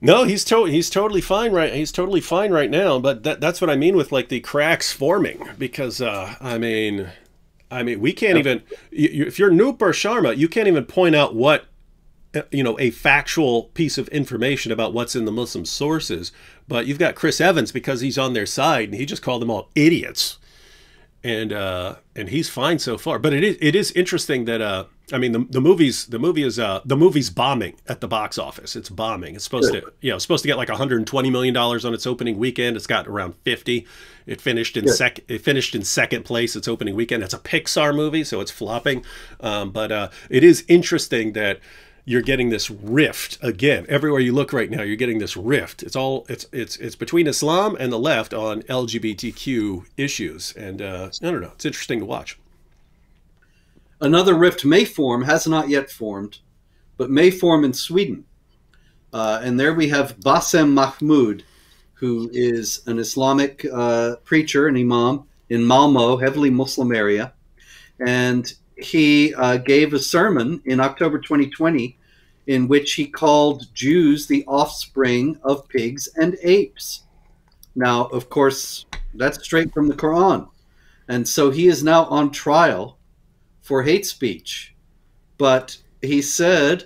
No, he's totally fine, right? He's totally fine right now. But that's what I mean with like the cracks forming, because I mean, we can't even. If you're Noop or Sharma, you can't even point out what, a factual piece of information about what's in the Muslim sources. But you've got Chris Evans, because he's on their side, and he just called them all idiots. and he's fine so far. But it is interesting that I mean the movie's bombing at the box office. It's bombing. It's supposed to supposed to get like $120 million on its opening weekend. It's got around 50. It finished in second place its opening weekend. It's a Pixar movie, so it's flopping. But it is interesting that you're getting this rift again everywhere you look right now. You're getting this rift. It's between Islam and the left on LGBTQ issues, and I don't know. It's interesting to watch. Another rift may form, has not yet formed, but may form in Sweden. And there we have Bassem Mahmoud, who is an Islamic preacher, an imam in Malmo, heavily Muslim area, and he gave a sermon in October 2020 in which he called Jews the offspring of pigs and apes. Now, of course, that's straight from the Quran. And so he is now on trial for hate speech. But he said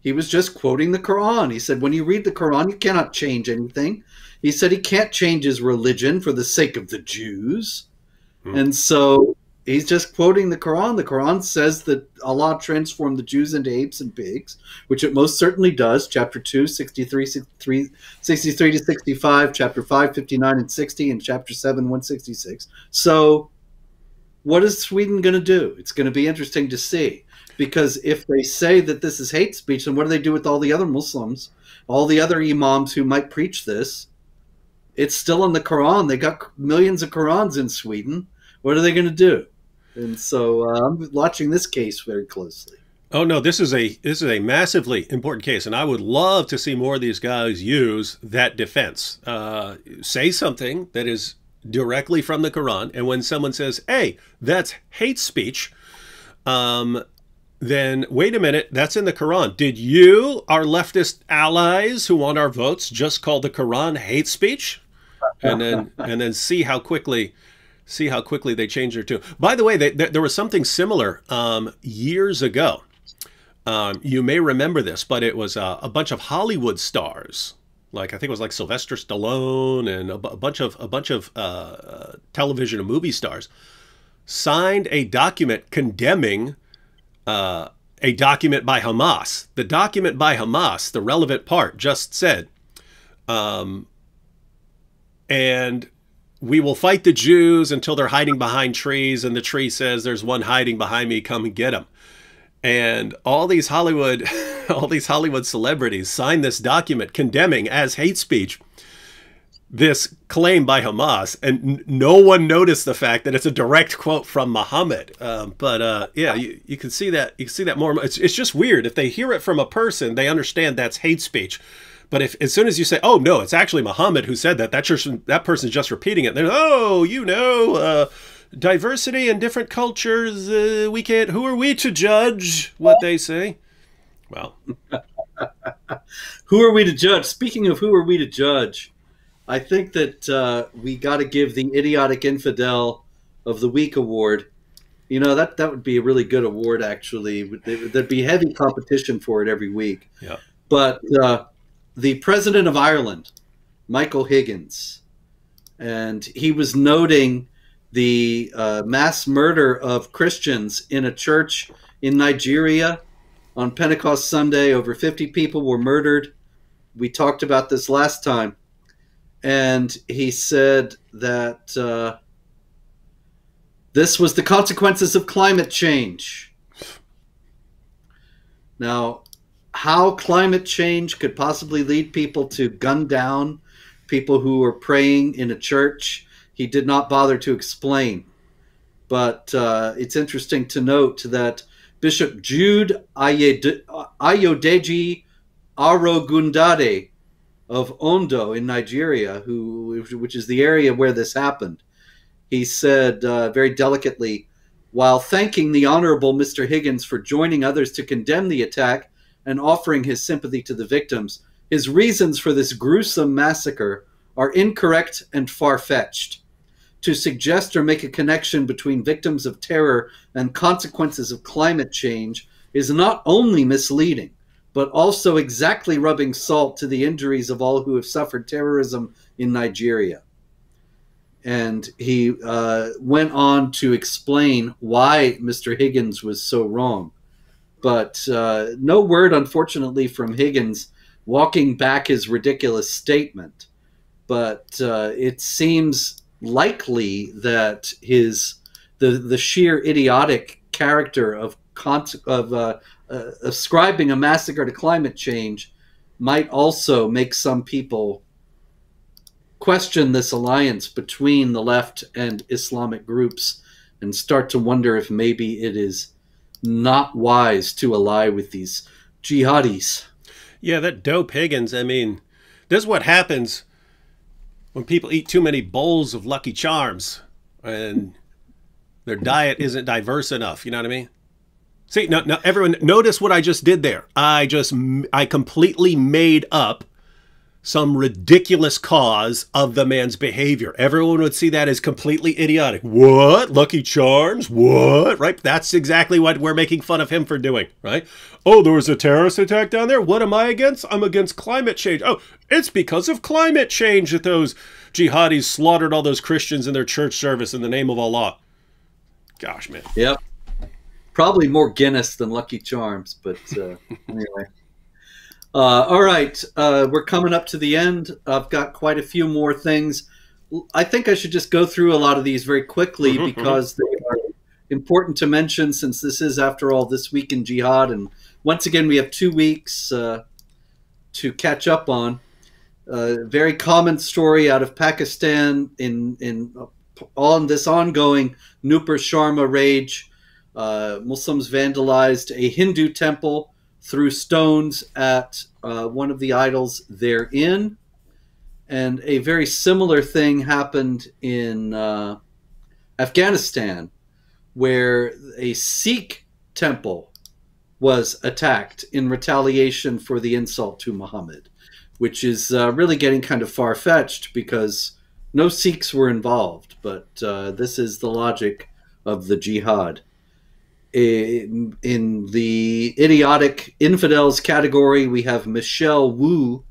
he was just quoting the Quran. He said, when you read the Quran, you cannot change anything. He said he can't change his religion for the sake of the Jews. And so he's just quoting the Quran. The Quran says that Allah transformed the Jews into apes and pigs, which it most certainly does. Chapter 2, 63 to 65, chapter 5, 59 and 60, and chapter 7, 166. So what is Sweden going to do? It's going to be interesting to see, because if they say that this is hate speech, then what do they do with all the other Muslims, all the other imams who might preach this? It's still in the Quran. They got millions of Qurans in Sweden. What are they going to do? And so I'm watching this case very closely. Oh no, this is a massively important case, and I would love to see more of these guys use that defense. Say something that is directly from the Quran, and when someone says, "Hey, that's hate speech," then wait a minute, that's in the Quran. Did you, our leftist allies who want our votes, just call the Quran hate speech? And then see how quickly they change their tune. By the way, there was something similar years ago. You may remember this, but it was a bunch of Hollywood stars, like I think it was like Sylvester Stallone and a bunch of television and movie stars, signed a document condemning a document by Hamas. The document by Hamas, the relevant part, just said, and we will fight the Jews until they're hiding behind trees, and the tree says, "There's one hiding behind me, come and get him." And all these Hollywood celebrities signed this document condemning as hate speech this claim by Hamas, and no one noticed the fact that it's a direct quote from Muhammad. Yeah, you can see that. You can see that more. It's just weird. If they hear it from a person, they understand that's hate speech. But if as soon as you say, "Oh no, it's actually Muhammad who said that," that person's just repeating it. They're, "Oh, diversity and different cultures. We can't. Who are we to judge what they say?" Well, who are we to judge? Speaking of who are we to judge, I think that we got to give the Idiotic Infidel of the Week award. You know, that would be a really good award, actually. There'd be heavy competition for it every week. Yeah. But the president of Ireland, Michael Higgins, and he was noting the mass murder of Christians in a church in Nigeria on Pentecost Sunday. Over 50 people were murdered. We talked about this last time. And he said that this was the consequences of climate change. Now, how climate change could possibly lead people to gun down people who were praying in a church, he did not bother to explain. But it's interesting to note that Bishop Jude Ayodeji Arogundade of Ondo in Nigeria, which is the area where this happened, he said very delicately, while thanking the Honorable Mr. Higgins for joining others to condemn the attack and offering his sympathy to the victims, his reasons for this gruesome massacre are incorrect and far-fetched. To suggest or make a connection between victims of terror and consequences of climate change is not only misleading, but also exactly rubbing salt to the injuries of all who have suffered terrorism in Nigeria. and he went on to explain why Mr. Higgins was so wrong. But no word, unfortunately, from Higgins walking back his ridiculous statement. But it seems likely that the sheer idiotic character of ascribing a massacre to climate change might also make some people question this alliance between the left and Islamic groups and start to wonder if maybe it is not wise to ally with these jihadis. Yeah, that dope Higgins. I mean, this is what happens when people eat too many bowls of Lucky Charms and their diet isn't diverse enough. You know what I mean? See, no, everyone, notice what I just did there. I completely made up some ridiculous cause of the man's behavior. Everyone would see that as completely idiotic. What? Lucky Charms? What? Right? That's exactly what we're making fun of him for doing, right? Oh, there was a terrorist attack down there? What am I against? I'm against climate change. Oh, it's because of climate change that those jihadis slaughtered all those Christians in their church service in the name of Allah. Gosh, man. Yep. Probably more Guinness than Lucky Charms, but anyway. All right, we're coming up to the end. I've got quite a few more things. I think I should just go through a lot of these very quickly because they are important to mention since this is, after all, This Week in Jihad. And once again, we have 2 weeks to catch up on. Very common story out of Pakistan on this ongoing Nupur Sharma rage. Muslims vandalized a Hindu temple, threw stones at one of the idols therein. And a very similar thing happened in Afghanistan, where a Sikh temple was attacked in retaliation for the insult to Muhammad, which is really getting kind of far-fetched because no Sikhs were involved, but this is the logic of the jihad. In the idiotic infidels category, we have Michelle Wu,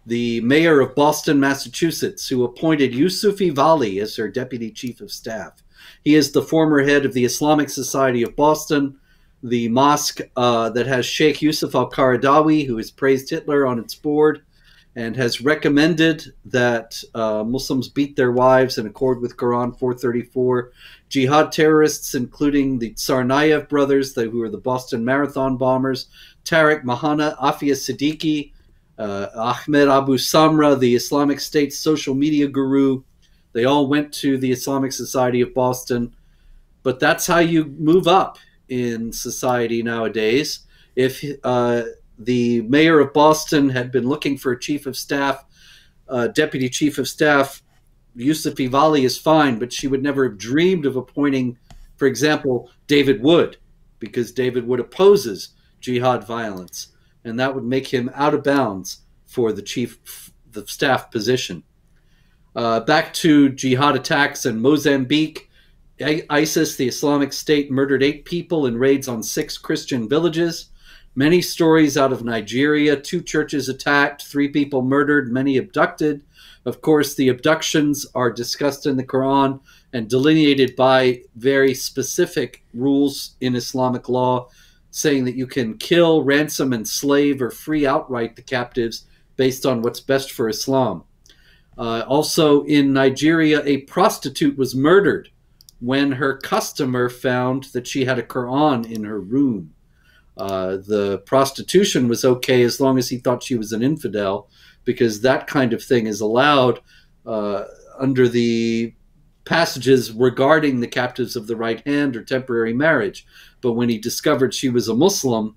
the mayor of Boston, Massachusetts, who appointed Yusufi Vali as her deputy chief of staff. He is the former head of the Islamic Society of Boston, the mosque that has Sheikh Yusuf al-Qaradawi, who has praised Hitler on its board and has recommended that Muslims beat their wives in accord with Quran 434. Jihad terrorists, including the Tsarnaev brothers, who were the Boston Marathon bombers, Tariq Mahana, Afia Siddiqui, Ahmed Abu Samra, the Islamic State social media guru. They all went to the Islamic Society of Boston. But that's how you move up in society nowadays. If the mayor of Boston had been looking for a chief of staff, deputy chief of staff, Yusufi Vali is fine, but she would never have dreamed of appointing, for example, David Wood, because David Wood opposes jihad violence, and that would make him out of bounds for the staff position. Back to jihad attacks in Mozambique. ISIS, the Islamic State, murdered 8 people in raids on 6 Christian villages. Many stories out of Nigeria: 2 churches attacked, 3 people murdered, many abducted. Of course, the abductions are discussed in the Quran and delineated by very specific rules in Islamic law, saying that you can kill, ransom, enslave, or free outright the captives based on what's best for Islam. Also in Nigeria, a prostitute was murdered when her customer found that she had a Quran in her room. The prostitution was okay as long as he thought she was an infidel, because that kind of thing is allowed under the passages regarding the captives of the right hand or temporary marriage. But when he discovered she was a Muslim,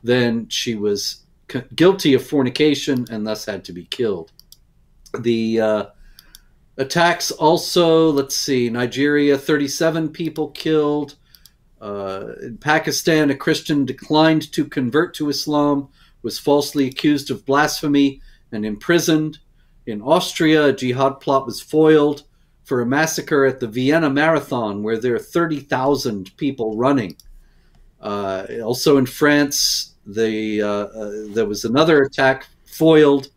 then she was guilty of fornication and thus had to be killed. The attacks also, let's see, Nigeria, 37 people killed. In Pakistan, a Christian declined to convert to Islam, was falsely accused of blasphemy and imprisoned. In Austria, a jihad plot was foiled for a massacre at the Vienna Marathon, where there are 30,000 people running. Also in France, there was another attack foiled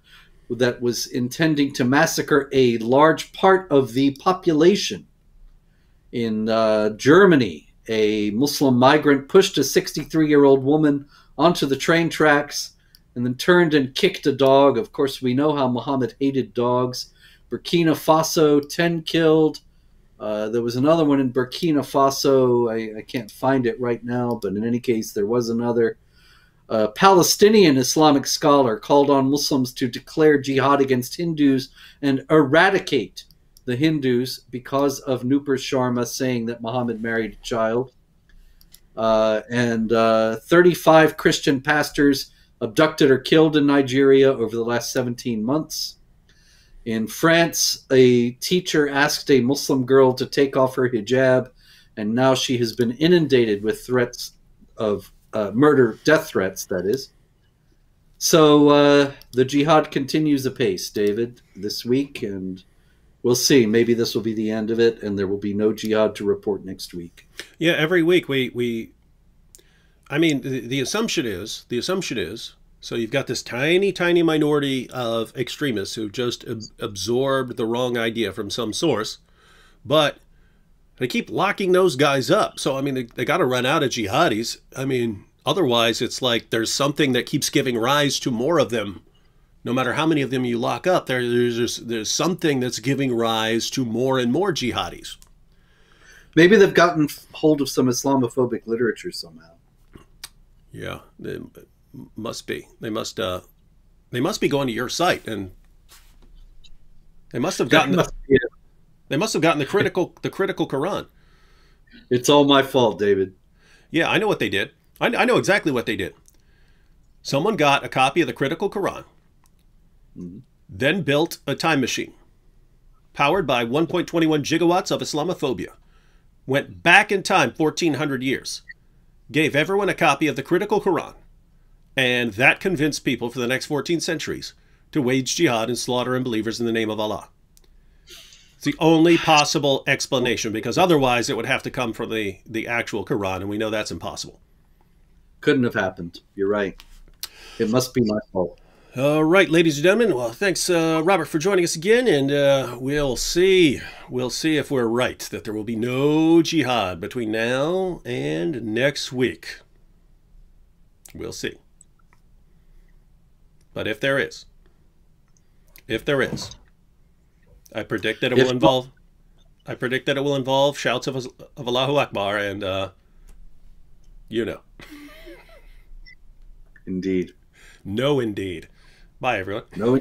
that was intending to massacre a large part of the population. In Germany, a Muslim migrant pushed a 63-year-old woman onto the train tracks and then turned and kicked a dog. Of course, we know how Muhammad hated dogs. Burkina Faso, 10 killed. There was another one in Burkina Faso. I can't find it right now, but in any case, there was another. A Palestinian Islamic scholar called on Muslims to declare jihad against Hindus and eradicate the Hindus because of Nupur Sharma saying that Muhammad married a child. And 35 Christian pastors abducted or killed in Nigeria over the last 17 months. In France, a teacher asked a Muslim girl to take off her hijab, and now she has been inundated with threats of murder, death threats, that is. So the jihad continues apace, David, this week, and we'll see. Maybe this will be the end of it, and there will be no jihad to report next week. Yeah, every week I mean, the assumption is, so you've got this tiny minority of extremists who just absorbed the wrong idea from some source, but they keep locking those guys up. So, I mean, they got to run out of jihadis. I mean, otherwise it's like there's something that keeps giving rise to more of them. No matter how many of them you lock up, there's something that's giving rise to more and more jihadis. Maybe they've gotten hold of some Islamophobic literature somehow. Yeah, they must be. They must be going to your site, and they must have gotten they must have gotten the critical Quran. It's all my fault, David. Yeah, I know what they did. I know exactly what they did. Someone got a copy of the critical Quran, then built a time machine powered by 1.21 gigawatts of Islamophobia, went back in time 1,400 years, gave everyone a copy of the critical Quran, and that convinced people for the next 14 centuries to wage jihad and slaughter unbelievers in the name of Allah. It's the only possible explanation, because otherwise it would have to come from the actual Quran, and we know that's impossible. Couldn't have happened. You're right. It must be my fault. All right, ladies and gentlemen. Well, thanks, Robert, for joining us again, and we'll see if we're right that there will be no jihad between now and next week. We'll see. But if there is, I predict that it will involve. I predict that it will involve shouts of Allahu Akbar, and you know. Indeed. No, indeed. Bye, everyone. No.